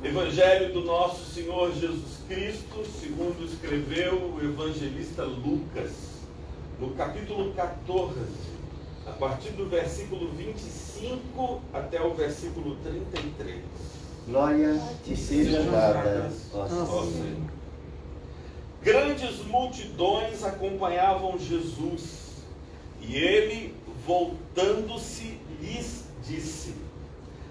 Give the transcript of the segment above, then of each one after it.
Evangelho do nosso Senhor Jesus Cristo, segundo escreveu o evangelista Lucas, no capítulo 14, a partir do versículo 25 até o versículo 33. Glória te seja dada, ó Senhor. Grandes multidões acompanhavam Jesus, e ele, voltando-se, lhes disse: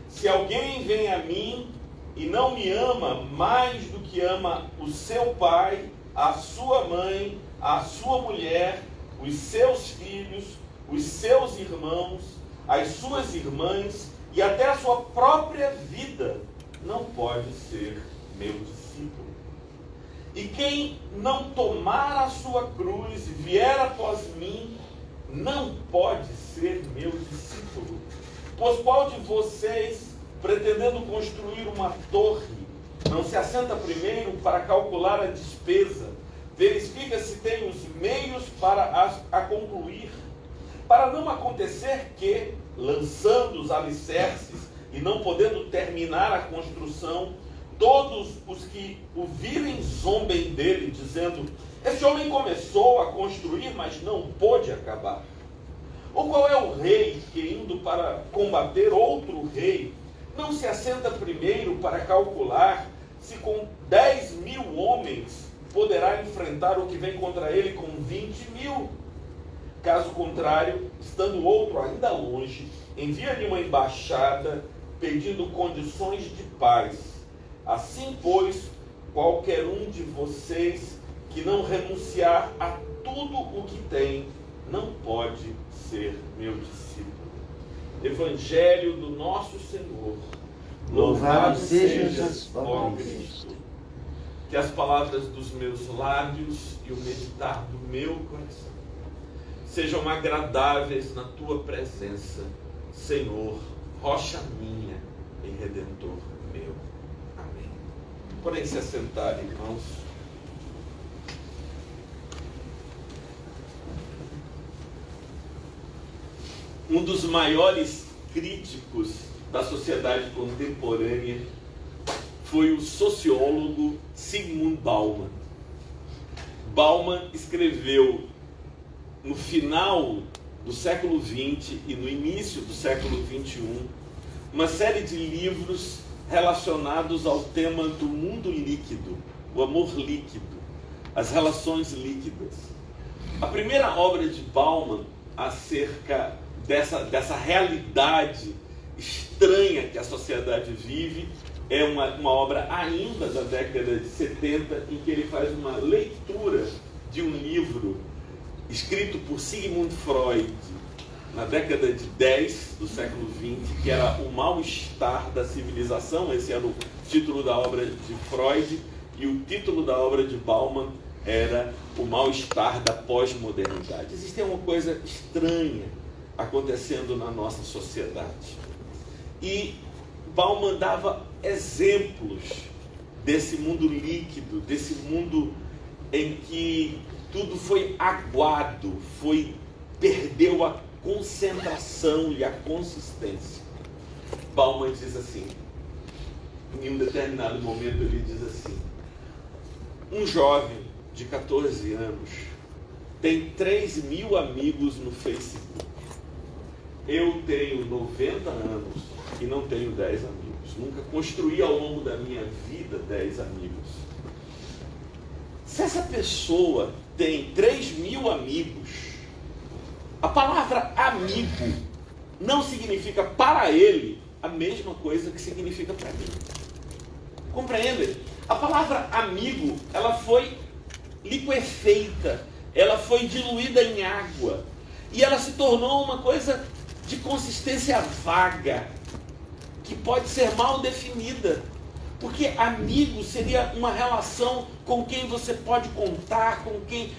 se alguém vem a mim e não me ama mais do que ama o seu pai, a sua mãe, a sua mulher, os seus filhos, os seus irmãos, as suas irmãs e até a sua própria vida, não pode ser meu discípulo. E quem não tomar a sua cruz e vier após mim, não pode ser meu discípulo. Pois qual de vocês, pretendendo construir uma torre, não se assenta primeiro para calcular a despesa, verifica se tem os meios para a concluir, para não acontecer que, lançando os alicerces e não podendo terminar a construção, todos os que o virem zombem dele, dizendo: esse homem começou a construir, mas não pôde acabar. Ou qual é o rei que, indo para combater outro rei, não se assenta primeiro para calcular se com 10.000 homens poderá enfrentar o que vem contra ele com 20.000? Caso contrário, estando outro ainda longe, envia-lhe uma embaixada pedindo condições de paz. Assim, pois, qualquer um de vocês que não renunciar a tudo o que tem, não pode ser meu discípulo. Evangelho do nosso Senhor. Louvado sejas, ó Cristo. Que as palavras dos meus lábios e o meditar do meu coração sejam agradáveis na tua presença, Senhor, rocha minha e redentor meu. Amém. Podem se assentar, irmãos. Um dos maiores críticos da sociedade contemporânea foi o sociólogo Zygmunt Bauman. Bauman escreveu no final do século XX e no início do século XXI uma série de livros relacionados ao tema do mundo líquido, o amor líquido, as relações líquidas. A primeira obra de Bauman acerca dessa realidade estranha que a sociedade vive é uma obra ainda da década de 70, em que ele faz uma leitura de um livro escrito por Sigmund Freud na década de 10 do século XX, que era O Mal-Estar da Civilização. Esse era o título da obra de Freud, e o título da obra de Bauman era O Mal-Estar da Pós-Modernidade. Existe uma coisa estranha acontecendo na nossa sociedade. E Bauman dava exemplos desse mundo líquido, desse mundo em que tudo foi aguado, perdeu a concentração e a consistência. Bauman diz assim, em um determinado momento ele diz assim: um jovem de 14 anos tem 3.000 amigos no Facebook. Eu tenho 90 anos e não tenho 10 amigos. Nunca construí ao longo da minha vida 10 amigos. Se essa pessoa tem 3.000 amigos, a palavra amigo não significa para ele a mesma coisa que significa para mim. Compreende? A palavra amigo, ela foi liquefeita, ela foi diluída em água e ela se tornou uma coisa de consistência vaga, que pode ser mal definida, porque amigo seria uma relação com quem você pode contar, com quem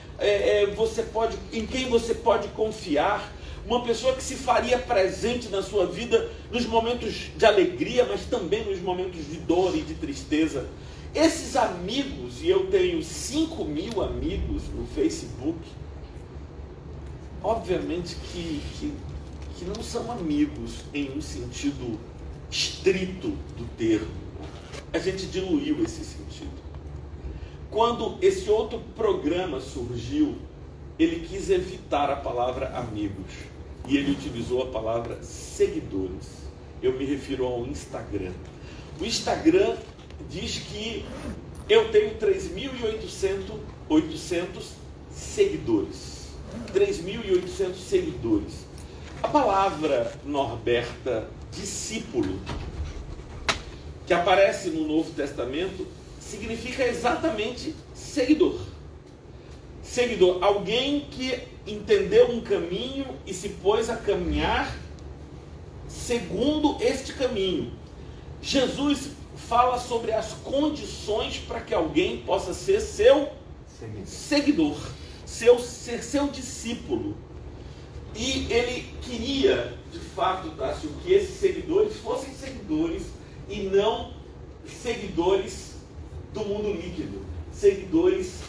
em quem você pode confiar, uma pessoa que se faria presente na sua vida nos momentos de alegria, mas também nos momentos de dor e de tristeza. Esses amigos, e eu tenho 5.000 amigos no Facebook, obviamente que que não são amigos em um sentido estrito do termo. A gente diluiu esse sentido. Quando esse outro programa surgiu, ele quis evitar a palavra amigos e ele utilizou a palavra seguidores. Eu me refiro ao Instagram. O Instagram diz que eu tenho 3.800 seguidores. 3.800 seguidores. A palavra, Norberta, discípulo, que aparece no Novo Testamento, significa exatamente seguidor. Seguidor, alguém que entendeu um caminho e se pôs a caminhar segundo este caminho. Jesus fala sobre as condições para que alguém possa ser seu seguidor, ser seu discípulo. E ele queria, de fato, Tássio, que esses seguidores fossem seguidores e não seguidores do mundo líquido, seguidores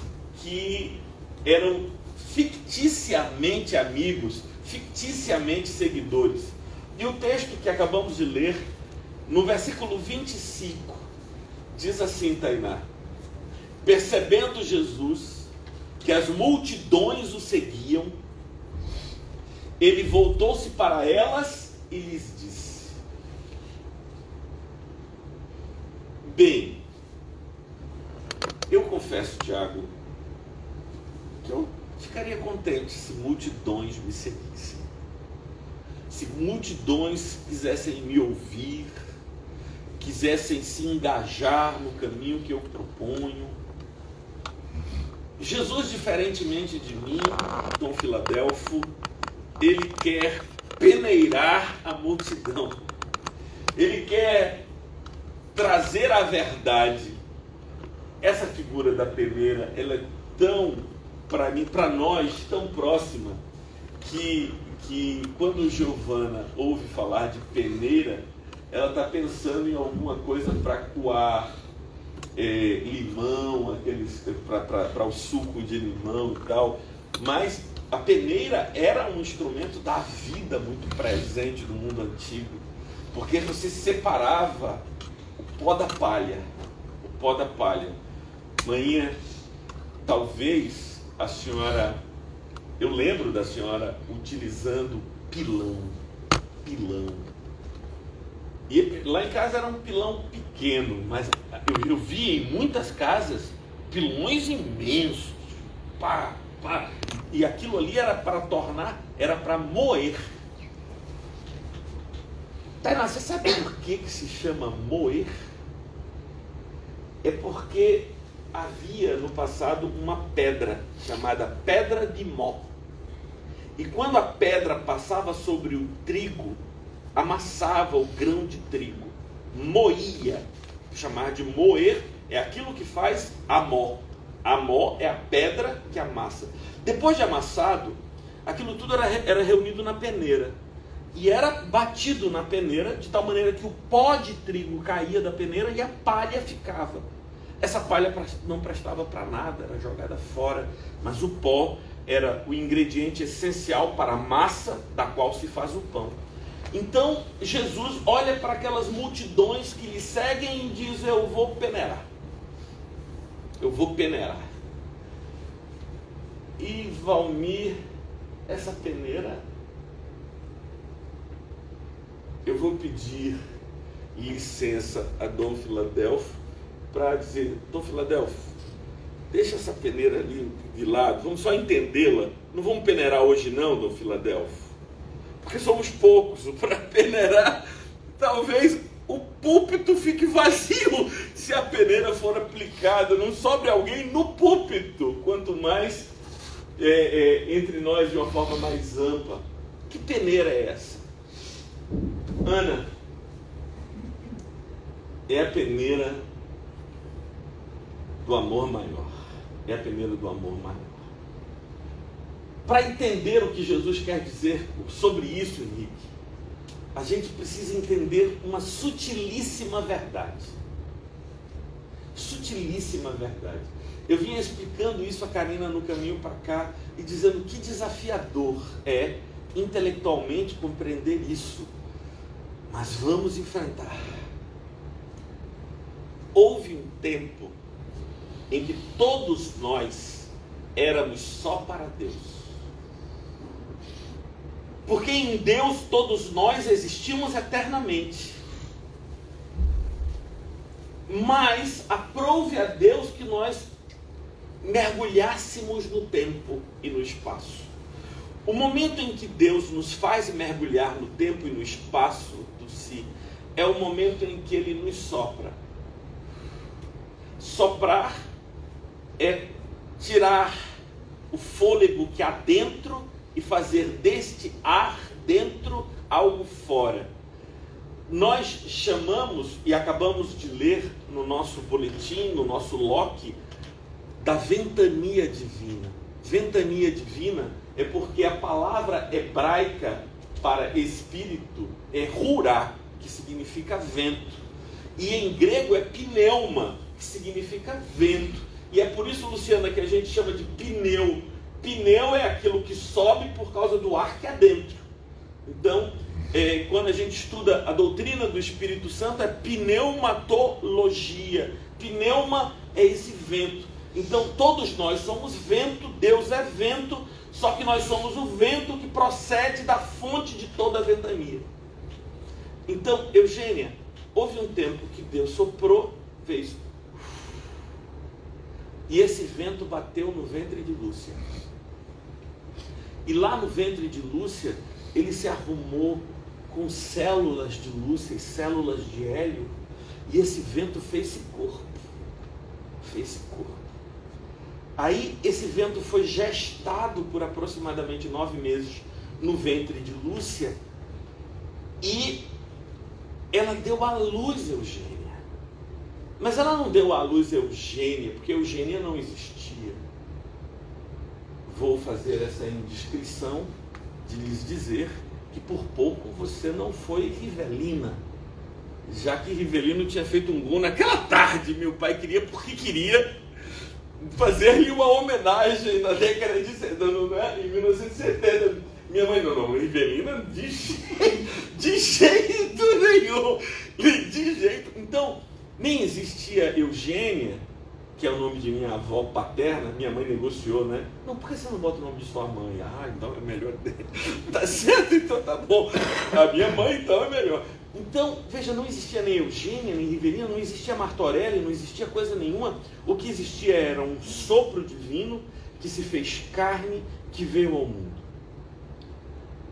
que eram ficticiamente amigos, ficticiamente seguidores. E o texto que acabamos de ler, no versículo 25, diz assim, Tainá: percebendo Jesus que as multidões o seguiam, ele voltou-se para elas e lhes disse: bem, eu confesso, Tiago, que eu ficaria contente se multidões me seguissem. Se multidões quisessem me ouvir, quisessem se engajar no caminho que eu proponho. Jesus, diferentemente de mim, Dom Filadelfo, ele quer peneirar a multidão. Ele quer trazer a verdade. Essa figura da peneira, ela é tão, para mim, para nós, tão próxima, que quando Giovana ouve falar de peneira, ela está pensando em alguma coisa para coar limão, para o suco de limão e tal. Mas a peneira era um instrumento da vida muito presente no mundo antigo, porque você separava o pó da palha. O pó da palha. Manhã, talvez a senhora, eu lembro da senhora utilizando pilão. E lá em casa era um pilão pequeno, mas eu vi em muitas casas pilões imensos. Pá. E aquilo ali era para tornar, era para moer. Tainá, você sabe por que se chama moer? É porque havia no passado uma pedra chamada pedra de Mó. E quando a pedra passava sobre o trigo, amassava o grão de trigo, moía. Chamar de moer é aquilo que faz amó. Amó é a pedra que amassa. Depois de amassado, aquilo tudo era reunido na peneira. E era batido na peneira de tal maneira que o pó de trigo caía da peneira e a palha ficava. Essa palha não prestava para nada, era jogada fora. Mas o pó era o ingrediente essencial para a massa da qual se faz o pão. Então Jesus olha para aquelas multidões que lhe seguem e diz: eu vou peneirar. Eu vou peneirar. E Valmir, essa peneira, eu vou pedir licença a Dom Filadelfo para dizer: Dom Filadelfo, deixa essa peneira ali de lado, vamos só entendê-la. Não vamos peneirar hoje não, Dom Filadelfo, porque somos poucos para peneirar. Talvez o púlpito fique vazio se a peneira for aplicada, não sobre alguém no púlpito, quanto mais entre nós de uma forma mais ampla. Que peneira é essa? Ana, é a peneira do amor maior. É a peneira do amor maior. Para entender o que Jesus quer dizer sobre isso, Henrique, a gente precisa entender uma sutilíssima verdade. Sutilíssima verdade. Eu vinha explicando isso a Karina no caminho para cá e dizendo que desafiador é intelectualmente compreender isso, mas vamos enfrentar. Houve um tempo em que todos nós éramos só para Deus. Porque em Deus todos nós existimos eternamente. Mas aprouve a Deus que nós mergulhássemos no tempo e no espaço. O momento em que Deus nos faz mergulhar no tempo e no espaço do si é o momento em que Ele nos sopra. Soprar é tirar o fôlego que há dentro e fazer deste ar dentro algo fora. Nós chamamos, e acabamos de ler no nosso boletim, no nosso loque, da ventania divina. Ventania divina é porque a palavra hebraica para espírito é rurá, que significa vento. E em grego é pneuma, que significa vento. E é por isso, Luciana, que a gente chama de pneu. Pneu é aquilo que sobe por causa do ar que há dentro. Então, quando a gente estuda a doutrina do Espírito Santo, é pneumatologia. Pneuma é esse vento. Então, todos nós somos vento, Deus é vento, só que nós somos o vento que procede da fonte de toda a ventania. Então, Eugênia, houve um tempo que Deus soprou, fez, e esse vento bateu no ventre de Lúcia. E lá no ventre de Lúcia, ele se arrumou com células de Lúcia e células de Hélio, e esse vento fez-se corpo. Fez-se corpo. Aí esse vento foi gestado por aproximadamente 9 meses no ventre de Lúcia, e ela deu à luz Eugênia. Mas ela não deu à luz Eugênia, porque Eugênia não existia. Vou fazer essa indiscrição de lhes dizer que por pouco você não foi Rivelina, já que Rivelino tinha feito um gol naquela tarde. Meu pai queria, porque queria fazer-lhe uma homenagem na década de 1970. Minha mãe, não, Rivelina de jeito nenhum, de jeito. Então, nem existia Eugênia, que é o nome de minha avó paterna. Minha mãe negociou, né? Não, por que você não bota o nome de sua mãe? Ah, então é melhor dele. Tá certo? Então tá bom. A minha mãe, então, é melhor. Então, veja, não existia nem Eugênia, nem Rivelina, não existia Martorelli, não existia coisa nenhuma. O que existia era um sopro divino que se fez carne, que veio ao mundo.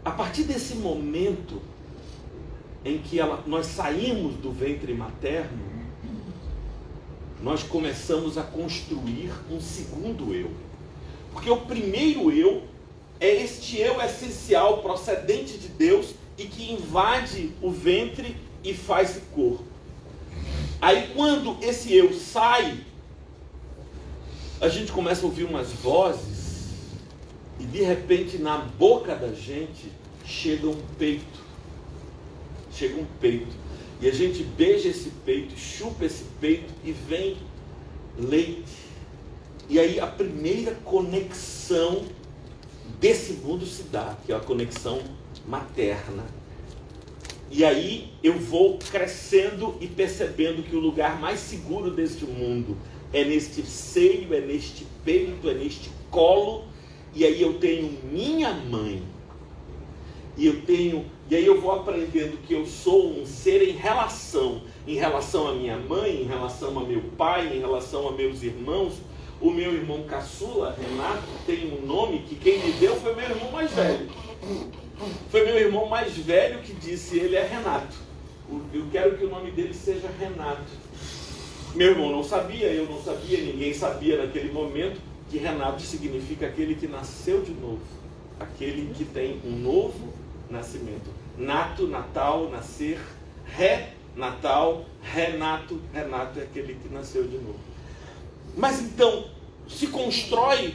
A partir desse momento em que nós saímos do ventre materno, nós começamos a construir um segundo eu. Porque o primeiro eu é este eu essencial, procedente de Deus, e que invade o ventre e faz-se corpo. Aí quando esse eu sai, a gente começa a ouvir umas vozes, e de repente na boca da gente chega um peito. Chega um peito. E a gente beija esse peito, chupa esse peito e vem leite. E aí a primeira conexão desse mundo se dá, que é a conexão materna. E aí eu vou crescendo e percebendo que o lugar mais seguro deste mundo é neste seio, é neste peito, é neste colo. E aí eu tenho minha mãe. E aí eu vou aprendendo que eu sou um ser em relação à minha mãe, em relação a meu pai, em relação a meus irmãos. O meu irmão caçula, Renato, tem um nome que quem me deu foi meu irmão mais velho. Foi meu irmão mais velho que disse, ele é Renato. Eu quero que o nome dele seja Renato. Meu irmão não sabia, eu não sabia, ninguém sabia naquele momento que Renato significa aquele que nasceu de novo. Aquele que tem um novo nascimento. Nato, Natal, nascer. Natal, Renato. Renato é aquele que nasceu de novo. Mas então, se constrói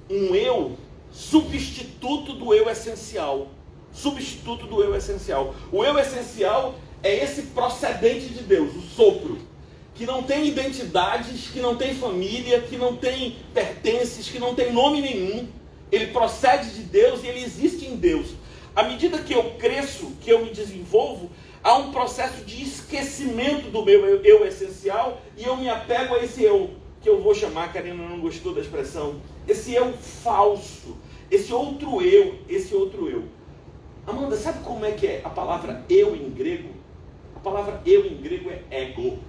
um eu substituto do eu essencial. Substituto do eu essencial. O eu essencial é esse procedente de Deus, o sopro, que não tem identidades, que não tem família, que não tem pertences, que não tem nome nenhum. ele procede de Deus e ele existe em Deus. À medida que eu cresço, que eu me desenvolvo, há um processo de esquecimento do meu eu essencial e eu me apego a esse eu, que eu vou chamar, Karina não gostou da expressão, esse eu falso, esse outro eu. Amanda, sabe como é que é a palavra eu em grego? A palavra eu em grego é ego.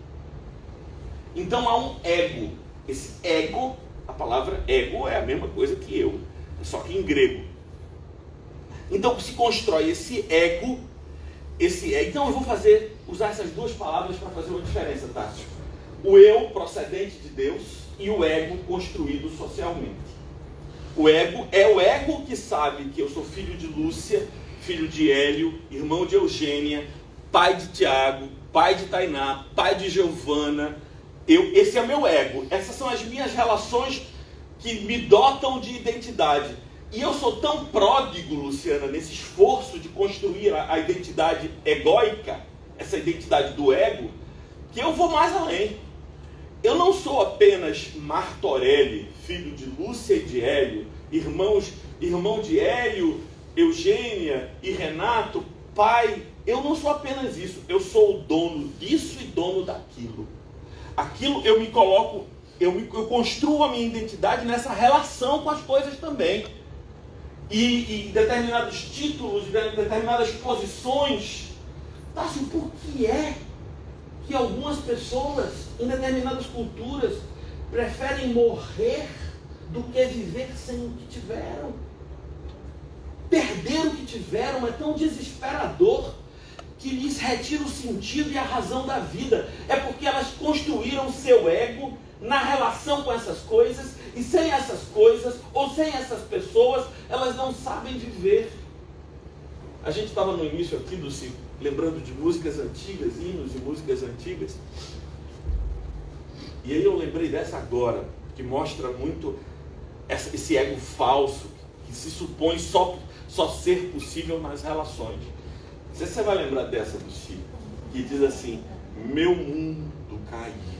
Então há um ego. Esse ego, a palavra ego é a mesma coisa que eu, só que em grego. Então se constrói esse ego. Então eu vou usar essas duas palavras para fazer uma diferença, Tássio. O eu procedente de Deus e o ego construído socialmente. O ego é o ego que sabe que eu sou filho de Lúcia, filho de Hélio, irmão de Eugênia, pai de Tiago, pai de Tainá, pai de Giovana. Esse é o meu ego. Essas são as minhas relações que me dotam de identidade. E eu sou tão pródigo, Luciana, nesse esforço de construir a identidade egóica, essa identidade do ego, que eu vou mais além. Eu não sou apenas Martorelli, filho de Lúcia e de Hélio, irmão de Hélio, Eugênia e Renato, pai. Eu não sou apenas isso. Eu sou o dono disso e dono daquilo. Aquilo eu me coloco, eu construo a minha identidade nessa relação com as coisas também. E determinados títulos, determinadas posições. Tássio, por que é que algumas pessoas, em determinadas culturas, preferem morrer do que viver sem o que tiveram? Perder o que tiveram é tão desesperador que lhes retira o sentido e a razão da vida. É porque elas construíram seu ego na relação com essas coisas, e sem essas coisas, ou sem essas pessoas, elas não sabem viver. A gente estava no início aqui lembrando de músicas antigas, hinos e músicas antigas, e aí eu lembrei dessa agora, que mostra muito esse ego falso, que se supõe só ser possível nas relações. Não sei se você vai lembrar dessa do Chico, que diz assim: meu mundo caiu.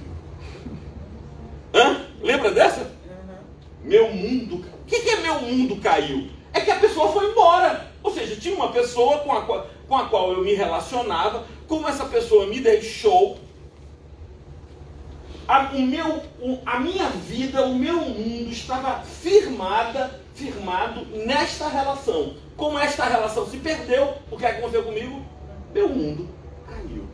Lembra dessa? Uhum. Meu mundo caiu. O que é meu mundo caiu? É que a pessoa foi embora. Ou seja, tinha uma pessoa com a qual eu me relacionava, como essa pessoa me deixou, a minha vida, o meu mundo estava firmado nesta relação. Como esta relação se perdeu, o que aconteceu comigo? Meu mundo caiu.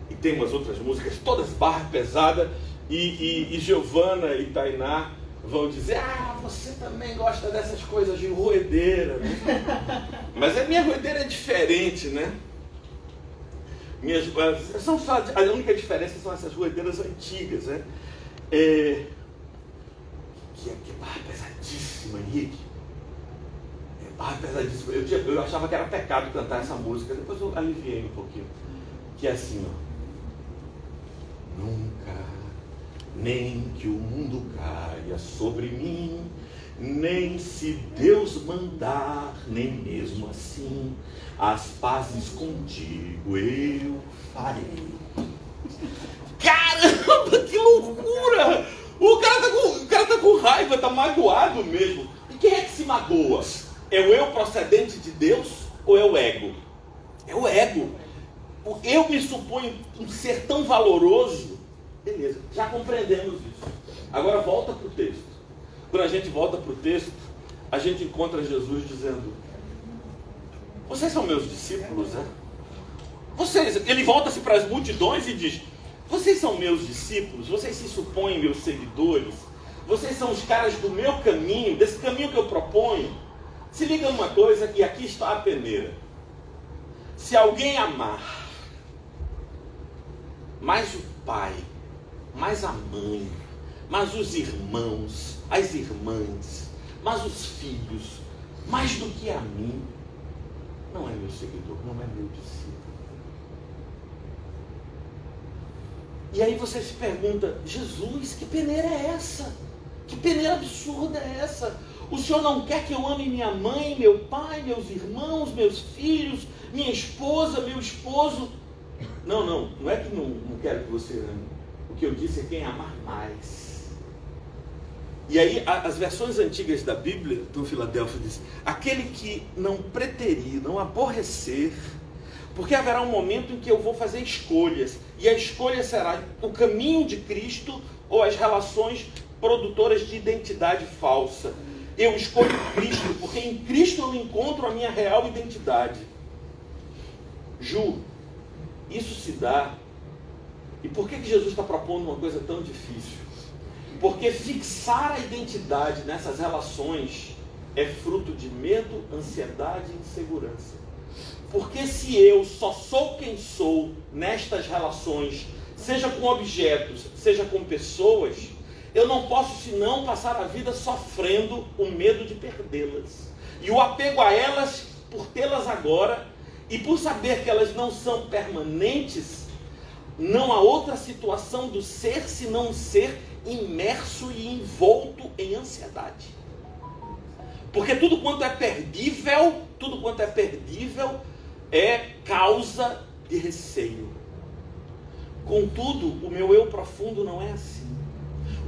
E tem umas outras músicas, todas barra pesada, e Giovana e Tainá vão dizer: você também gosta dessas coisas de roedeira, né? Mas a minha roedeira é diferente, né? A única diferença são essas roedeiras antigas, né? Que é barra pesadíssima, Henrique. É barra pesadíssima. Eu achava que era pecado cantar essa música, depois eu aliviei um pouquinho. Que é assim, ó. Nunca, nem que o mundo caia sobre mim, nem se Deus mandar, nem mesmo assim, as pazes contigo eu farei. Caramba, que loucura! O cara tá com raiva, tá magoado mesmo. E quem é que se magoa? É o eu procedente de Deus ou é o ego? É o ego. Eu me suponho um ser tão valoroso. Beleza, já compreendemos isso. Agora volta para o texto. Quando a gente volta para o texto, a gente encontra Jesus dizendo: vocês são meus discípulos, né? Ele volta-se para as multidões e diz: vocês são meus discípulos, vocês se supõem meus seguidores, vocês são os caras do meu caminho, desse caminho que eu proponho. Se liga numa coisa, e aqui está a peneira. Se alguém amar mais o pai, mais a mãe, mais os irmãos, as irmãs, mais os filhos, mais do que a mim, não é meu seguidor, não é meu discípulo. E aí você se pergunta: Jesus, que peneira é essa? Que peneira absurda é essa? O Senhor não quer que eu ame minha mãe, meu pai, meus irmãos, meus filhos, minha esposa, meu esposo? Não é que não quero que você ame. O que eu disse é quem amar mais. E aí as versões antigas da Bíblia, do Filadélfia, diz: aquele que não preterir, não aborrecer, porque haverá um momento em que eu vou fazer escolhas, e a escolha será o caminho de Cristo ou as relações produtoras de identidade falsa. Eu escolho Cristo, porque em Cristo eu encontro a minha real identidade. Ju, isso se dá. E por que Jesus está propondo uma coisa tão difícil? Porque fixar a identidade nessas relações é fruto de medo, ansiedade e insegurança. Porque se eu só sou quem sou nestas relações, seja com objetos, seja com pessoas, eu não posso senão passar a vida sofrendo o medo de perdê-las. E o apego a elas, por tê-las agora, e por saber que elas não são permanentes, não há outra situação do ser senão ser imerso e envolto em ansiedade. Porque tudo quanto é perdível é causa de receio. Contudo, o meu eu profundo não é assim.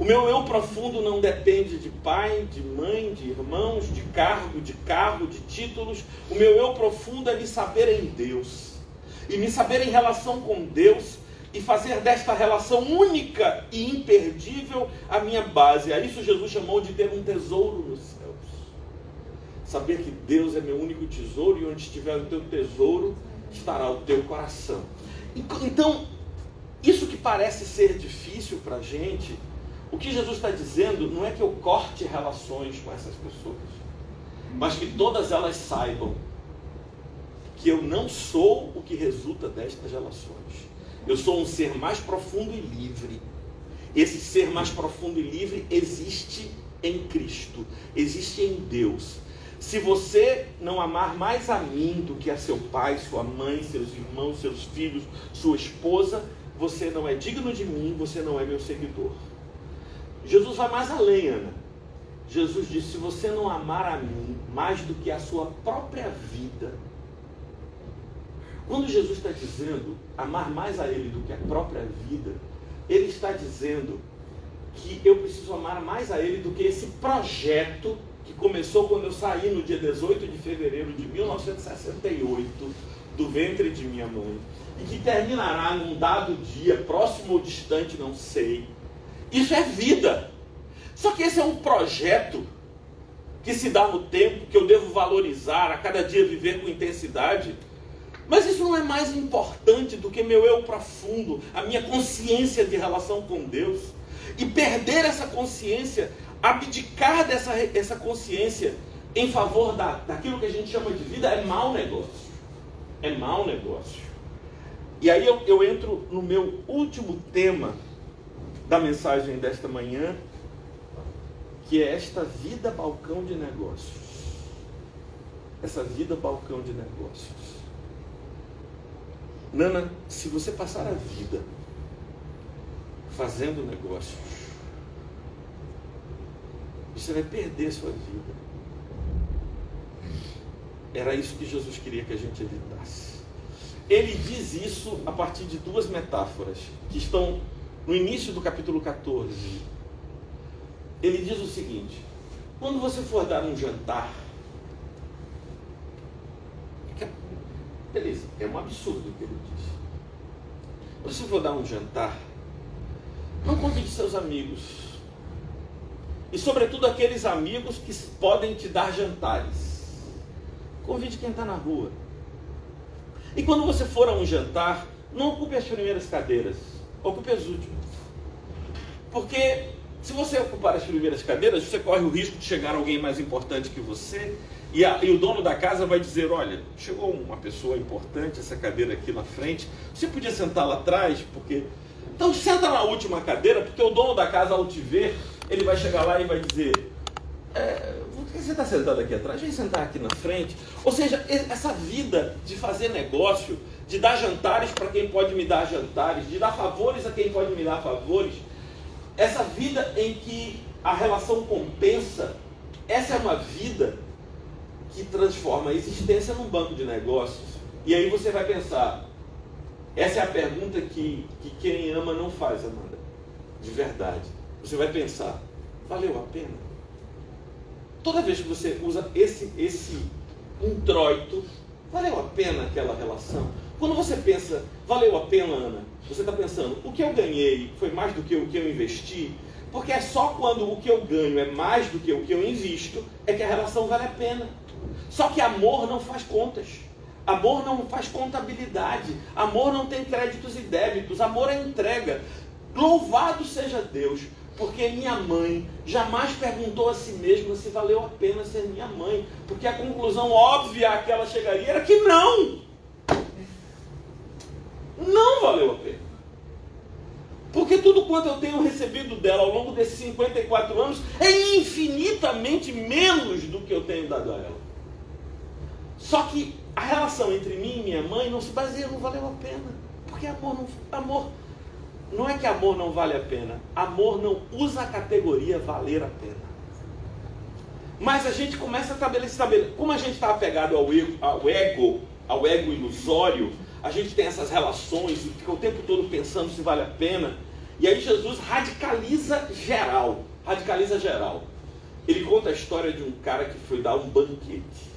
O meu eu profundo não depende de pai, de mãe, de irmãos, de cargo, de títulos. O meu eu profundo é me saber em Deus. E me saber em relação com Deus e fazer desta relação única e imperdível a minha base. A isso Jesus chamou de ter um tesouro nos céus. Saber que Deus é meu único tesouro e onde estiver o teu tesouro, estará o teu coração. Então, isso que parece ser difícil para a gente, o que Jesus está dizendo não é que eu corte relações com essas pessoas, mas que todas elas saibam que eu não sou o que resulta destas relações. Eu sou um ser mais profundo e livre. Esse ser mais profundo e livre existe em Cristo, existe em Deus. Se você não amar mais a mim do que a seu pai, sua mãe, seus irmãos, seus filhos, sua esposa, você não é digno de mim, você não é meu seguidor. Jesus vai mais além, Ana. Jesus disse: se você não amar a mim mais do que a sua própria vida. Quando Jesus está dizendo amar mais a Ele do que a própria vida, Ele está dizendo que eu preciso amar mais a Ele do que esse projeto que começou quando eu saí no dia 18 de fevereiro de 1968 do ventre de minha mãe e que terminará num dado dia, próximo ou distante, não sei. Isso é vida. Só que esse é um projeto que se dá no tempo, que eu devo valorizar, a cada dia viver com intensidade. Mas isso não é mais importante do que meu eu profundo, a minha consciência de relação com Deus. E perder essa consciência, abdicar dessa consciência em favor daquilo que a gente chama de vida, é mau negócio. É mau negócio. E aí eu entro no meu último tema da mensagem desta manhã, que é esta vida balcão de negócios. Essa vida balcão de negócios. Nana, se você passar a vida fazendo negócios, você vai perder sua vida. Era isso que Jesus queria que a gente evitasse. Ele diz isso a partir de duas metáforas que estão no início do capítulo 14. Ele diz o seguinte: quando você for dar um jantar, beleza, é um absurdo o que ele diz. Quando você for dar um jantar, não convide seus amigos. E sobretudo aqueles amigos que podem te dar jantares. Convide quem está na rua. E quando você for a um jantar, não ocupe as primeiras cadeiras, ocupe as últimas. Porque se você ocupar as primeiras cadeiras, você corre o risco de chegar alguém mais importante que você, e o dono da casa vai dizer: olha, chegou uma pessoa importante, essa cadeira aqui na frente, você podia sentar lá atrás, porque... Então senta na última cadeira, porque o dono da casa, ao te ver, ele vai chegar lá e vai dizer: por que você está sentado aqui atrás? Vem sentar aqui na frente. Ou seja, essa vida de fazer negócio, de dar jantares para quem pode me dar jantares, de dar favores a quem pode me dar favores, essa vida em que a relação compensa, essa é uma vida que transforma a existência num banco de negócios. E aí você vai pensar, essa é a pergunta que quem ama não faz, Amanda, de verdade. Você vai pensar: valeu a pena? Toda vez que você usa esse introito, valeu a pena aquela relação? Quando você pensa, valeu a pena, Ana, você está pensando, o que eu ganhei foi mais do que o que eu investi? Porque é só quando o que eu ganho é mais do que o que eu invisto, é que a relação vale a pena. Só que amor não faz contas. Amor não faz contabilidade. Amor não tem créditos e débitos. Amor é entrega. Louvado seja Deus, porque minha mãe jamais perguntou a si mesma se valeu a pena ser minha mãe. Porque a conclusão óbvia a que ela chegaria era que não. Não valeu a pena. Porque tudo quanto eu tenho recebido dela ao longo desses 54 anos é infinitamente menos do que eu tenho dado a ela. Só que a relação entre mim e minha mãe não se baseia no valeu a pena. Porque amor não é que amor não vale a pena. Amor não usa a categoria valer a pena. Mas a gente começa a estabelecer. Como a gente está apegado ao ego ilusório, a gente tem essas relações e fica o tempo todo pensando se vale a pena. E aí Jesus radicaliza geral. Ele conta a história de um cara que foi dar um banquete.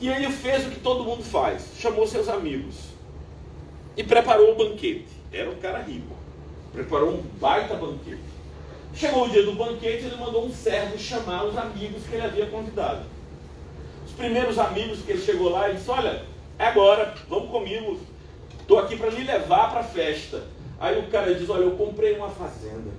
E ele fez o que todo mundo faz. Chamou seus amigos. E preparou o banquete. Era um cara rico. Preparou um baita banquete. Chegou o dia do banquete, ele mandou um servo chamar os amigos que ele havia convidado. Os primeiros amigos que ele chegou lá, ele disse, olha, é agora, vamos comigo, estou aqui para lhe levar para a festa. Aí o cara diz, olha, eu comprei uma fazenda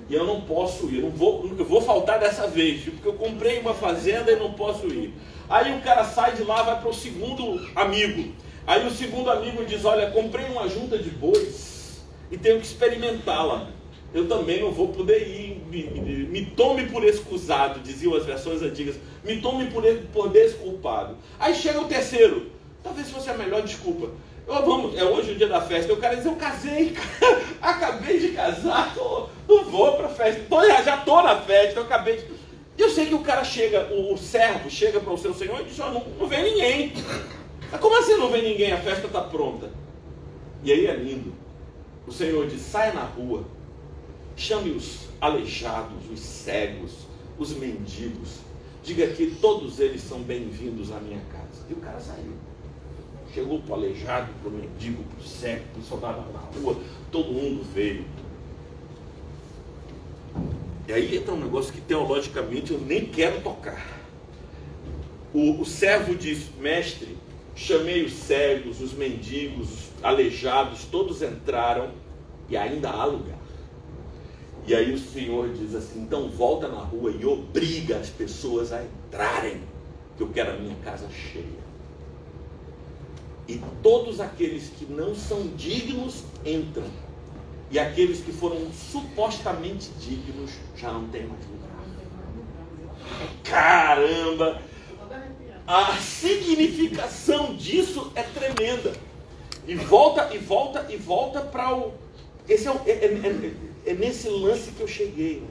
e eu não posso ir, eu vou faltar dessa vez, porque eu comprei uma fazenda e não posso ir. Aí o cara sai de lá, vai para o segundo amigo. Aí o segundo amigo diz, olha, comprei uma junta de bois e tenho que experimentá-la. Eu também não vou poder ir, me tome por excusado, diziam as versões antigas, me tome por desculpado. Aí chega o terceiro, talvez fosse a melhor desculpa. É hoje o dia da festa, o cara diz, eu casei, acabei de casar, não vou para a festa, já estou na festa, eu acabei de... Eu sei que o cara chega, o servo chega para o seu senhor e diz, não vem ninguém. Mas como assim não vem ninguém? A festa está pronta. E aí é lindo. O senhor diz, saia na rua, chame os aleijados, os cegos, os mendigos, diga que todos eles são bem-vindos à minha casa. E o cara saiu. Chegou para o aleijado, para o mendigo, para o cego, para o soldado na rua, todo mundo veio. E aí entra um negócio que teologicamente eu nem quero tocar. O servo diz, mestre, chamei os cegos, os mendigos, os aleijados, todos entraram e ainda há lugar. E aí o Senhor diz assim, então volta na rua e obriga as pessoas a entrarem, que eu quero a minha casa cheia. E todos aqueles que não são dignos entram. E aqueles que foram supostamente dignos já não tem mais lugar. Caramba! A significação disso é tremenda. E volta para o... Esse é nesse lance que eu cheguei, né?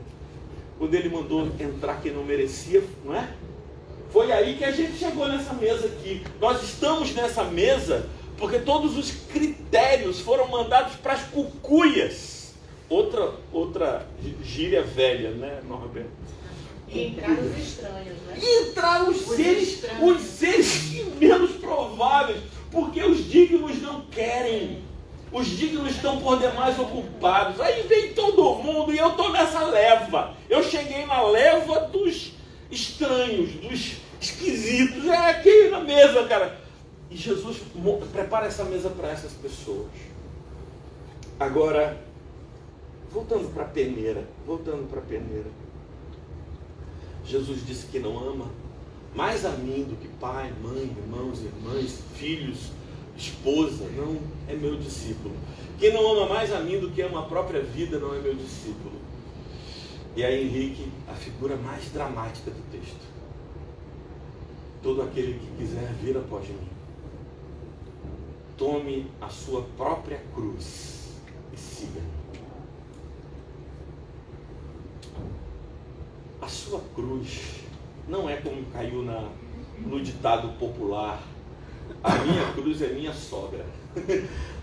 Quando ele mandou entrar quem não merecia, não é? Foi aí que a gente chegou nessa mesa aqui. Nós estamos nessa mesa porque todos os critérios foram mandados para as cucuias. Outra gíria velha, né, Norberto? E entrar os estranhos, né? E entrar os seres menos prováveis, porque os dignos não querem. Os dignos estão por demais ocupados. Aí vem todo mundo e eu estou nessa leva. Eu cheguei na leva dos estranhos, dos esquisitos. É aqui na mesa, cara. E Jesus prepara essa mesa para essas pessoas. Agora, voltando para a peneira. Jesus disse que não ama mais a mim do que pai, mãe, irmãos, irmãs, filhos, esposa, não é meu discípulo. Quem não ama mais a mim do que ama a própria vida não é meu discípulo. E aí, Henrique, a figura mais dramática do texto. Todo aquele que quiser vir após mim, tome a sua própria cruz e siga. A sua cruz não é como caiu no ditado popular, A minha cruz é minha sogra.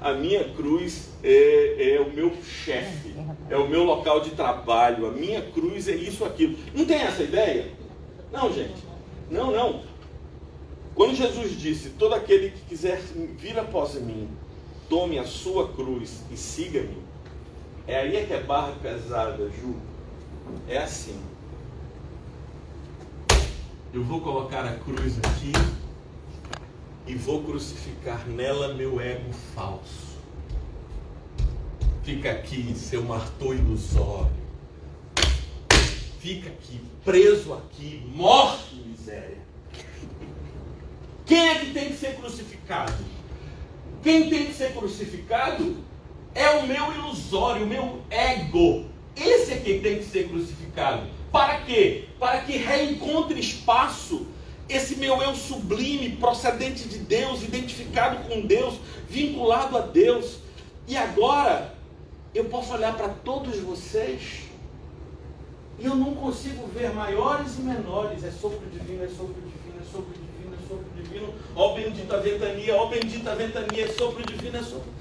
A minha cruz é o meu chefe, é o meu local de trabalho. A minha cruz é isso, aquilo. Não tem essa ideia? Não, gente. Não. Quando Jesus disse, todo aquele que quiser vir após mim, tome a sua cruz e siga-me. É aí que é barra pesada, Ju. É assim. Eu vou colocar a cruz aqui e vou crucificar nela meu ego falso. Fica aqui, seu martor ilusório. Fica aqui, preso aqui, morte e miséria. Quem é que tem que ser crucificado? Quem tem que ser crucificado é o meu ilusório, o meu ego. Esse é quem tem que ser crucificado. Para quê? Para que reencontre espaço esse meu eu sublime, procedente de Deus, identificado com Deus, vinculado a Deus. E agora, eu posso olhar para todos vocês e eu não consigo ver maiores e menores. É sopro divino, é sopro divino, é sopro divino, é sopro divino. Ó bendita ventania, é sopro divino, é sopro.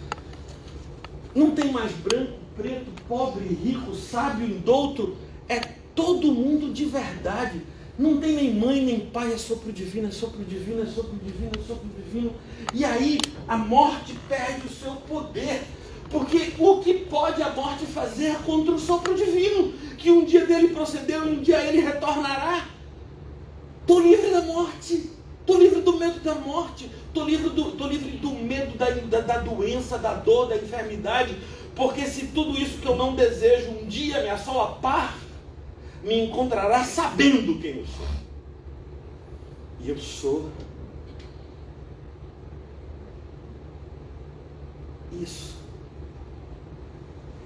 Não tem mais branco, preto, pobre, rico, sábio, indouto. É todo mundo de verdade. Não tem nem mãe, nem pai, é sopro divino, é sopro divino, é sopro divino, é sopro divino. E aí a morte perde o seu poder. Porque o que pode a morte fazer contra o sopro divino? Que um dia dele procedeu e um dia ele retornará. Estou livre da morte. Estou livre do medo da morte. Estou livre do medo da doença, da dor, da enfermidade. Porque se tudo isso que eu não desejo um dia me assolapar, me encontrará sabendo quem eu sou. E eu sou isso.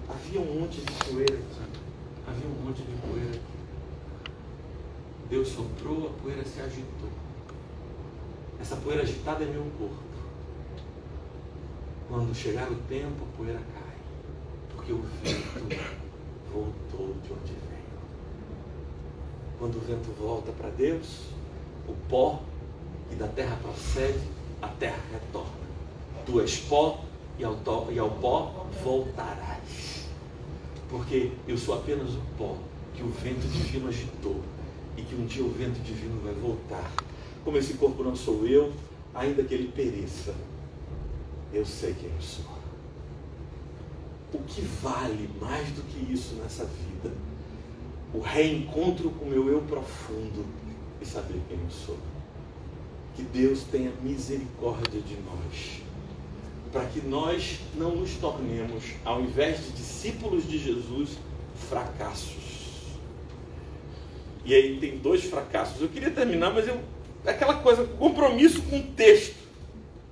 Havia um monte de poeira aqui. Deus soprou, a poeira se agitou. Essa poeira agitada é meu corpo. Quando chegar o tempo, a poeira cai. Porque o vento voltou de onde veio. Quando o vento volta para Deus, o pó que da terra procede, a terra retorna. Tu és pó e ao pó voltarás. Porque eu sou apenas o pó que o vento divino agitou e que um dia o vento divino vai voltar. Como esse corpo não sou eu, ainda que ele pereça, eu sei quem eu sou. O que vale mais do que isso nessa vida? O reencontro com o meu eu profundo e saber quem eu sou. Que Deus tenha misericórdia de nós, para que nós não nos tornemos, ao invés de discípulos de Jesus, fracassos. E aí tem 2 fracassos. Eu queria terminar, mas aquela coisa, compromisso com o texto.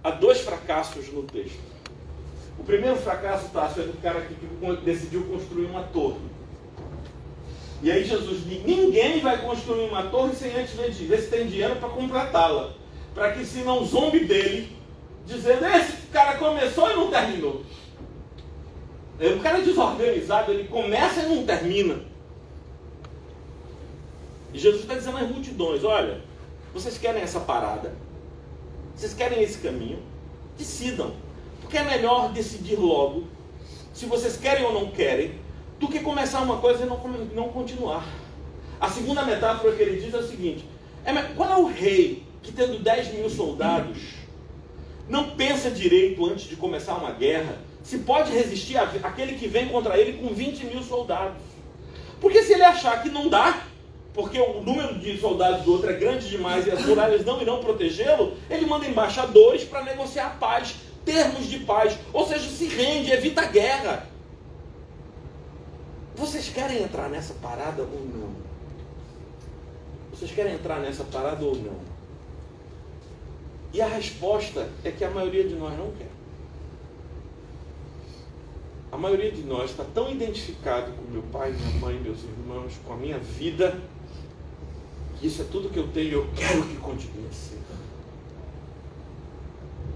Há 2 fracassos no texto. O primeiro fracasso, Tássio, é do cara que decidiu construir uma torre. E aí Jesus diz, ninguém vai construir uma torre sem antes ver se tem dinheiro para completá-la. Para que se não zombe dele, dizendo, esse cara começou e não terminou. O cara é desorganizado, ele começa e não termina. E Jesus está dizendo às multidões, olha, vocês querem essa parada? Vocês querem esse caminho? Decidam. Porque é melhor decidir logo, se vocês querem ou não querem, do que começar uma coisa e não continuar. A segunda metáfora que ele diz é o seguinte, qual é o rei que tendo 10.000 soldados, não pensa direito antes de começar uma guerra, se pode resistir àquele que vem contra ele com 20.000 soldados? Porque se ele achar que não dá, porque o número de soldados do outro é grande demais e as muralhas não irão protegê-lo, ele manda embaixadores para negociar paz, termos de paz, ou seja, se rende, evita a guerra. Vocês querem entrar nessa parada ou não? Vocês querem entrar nessa parada ou não? E a resposta é que a maioria de nós não quer. A maioria de nós está tão identificado com meu pai, minha mãe, meus irmãos, com a minha vida, que isso é tudo que eu tenho e eu quero que continue assim.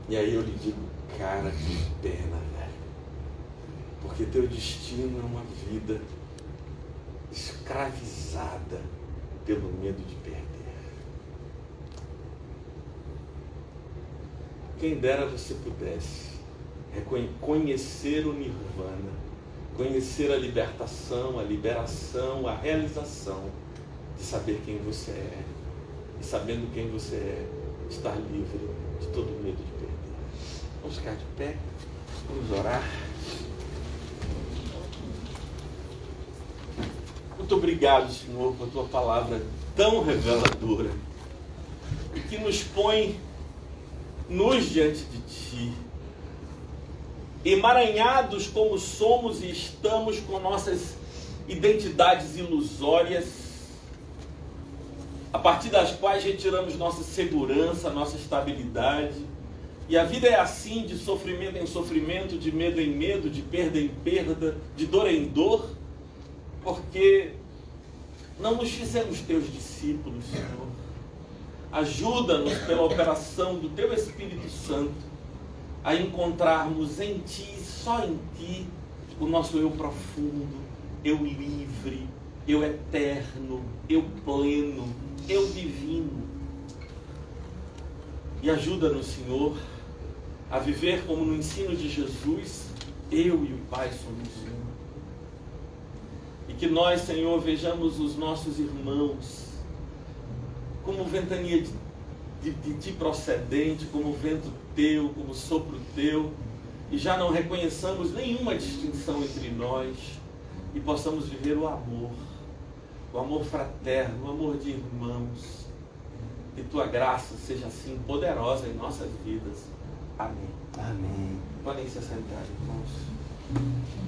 E aí eu lhe digo, cara, que pena, velho. Porque teu destino é uma vida escravizada pelo medo de perder. quem dera você pudesse conhecer o Nirvana, conhecer a libertação, a liberação, a realização de saber quem você é. E sabendo quem você é, estar livre de todo medo de perder. Vamos ficar de pé, vamos orar. Muito obrigado, Senhor, por tua palavra tão reveladora e que nos põe diante de Ti, emaranhados como somos e estamos com nossas identidades ilusórias, a partir das quais retiramos nossa segurança, nossa estabilidade, e a vida é assim, de sofrimento em sofrimento, de medo em medo, de perda em perda, de dor em dor, porque não nos fizemos teus discípulos, Senhor. Ajuda-nos pela operação do teu Espírito Santo a encontrarmos em Ti, só em Ti, o nosso eu profundo, eu livre, eu eterno, eu pleno, eu divino. E ajuda-nos, Senhor, a viver como no ensino de Jesus, eu e o Pai somos um. E que nós, Senhor, vejamos os nossos irmãos como ventania de Ti procedente, como vento Teu, como sopro Teu, e já não reconheçamos nenhuma distinção entre nós, e possamos viver o amor fraterno, o amor de irmãos. Que Tua graça seja assim poderosa em nossas vidas. Amém. Amém. Podem se assentar, irmãos.